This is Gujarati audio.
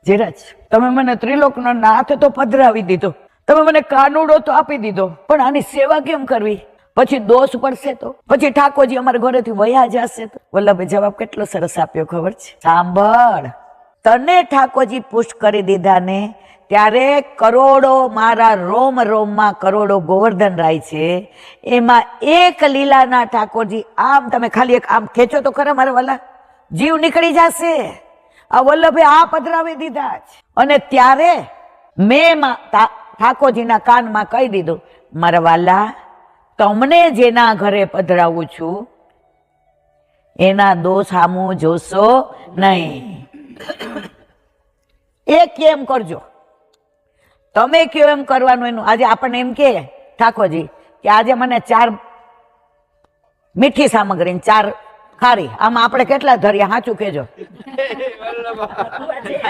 ધીરજ, તમે મને ત્રિલોકનો નાથ તો પધરાવી દીધો, તમે મને કાનુડો તો આપી દીધો, પણ આની સેવા કેમ કરવી? પછી દોષ પડશે તો, પછી ઠાકોરજી અમારા ઘરેથી વયા જશે તો. વલ્લભે જવાબ કેટલો સરસ આપ્યો ખબર છે? સાંભળ, તને ઠાકોરજી પુષ્ટ કરી દીધા ને ત્યારે કરોડો મારા રોમ રોમમાં કરોડો ગોવર્ધન રાય છે, એમાં એક લીલાના ઠાકોરજી આમ તમે ખાલી એક આમ ખેંચો તો ખરા મારા વાલા, જીવ નીકળી જશે. આ વલ્લભે આ પધરાવી દીધા છે. અને ત્યારે મેં ઠાકોરજીના કાનમાં કહી દીધું, મારા વાલા, તમને જેના ઘરે પધરાવું છું એના દોષ સામું જોશો નહીં. એ કેમ કરજો, તમે કયો એમ કરવાનું. એનું આજે આપણને એમ કે ઠાકોરજી કે આજે મને 4 મીઠી સામગ્રી 4 ખારી, આમાં આપણે કેટલા ધર્યા? સાચું કેજો.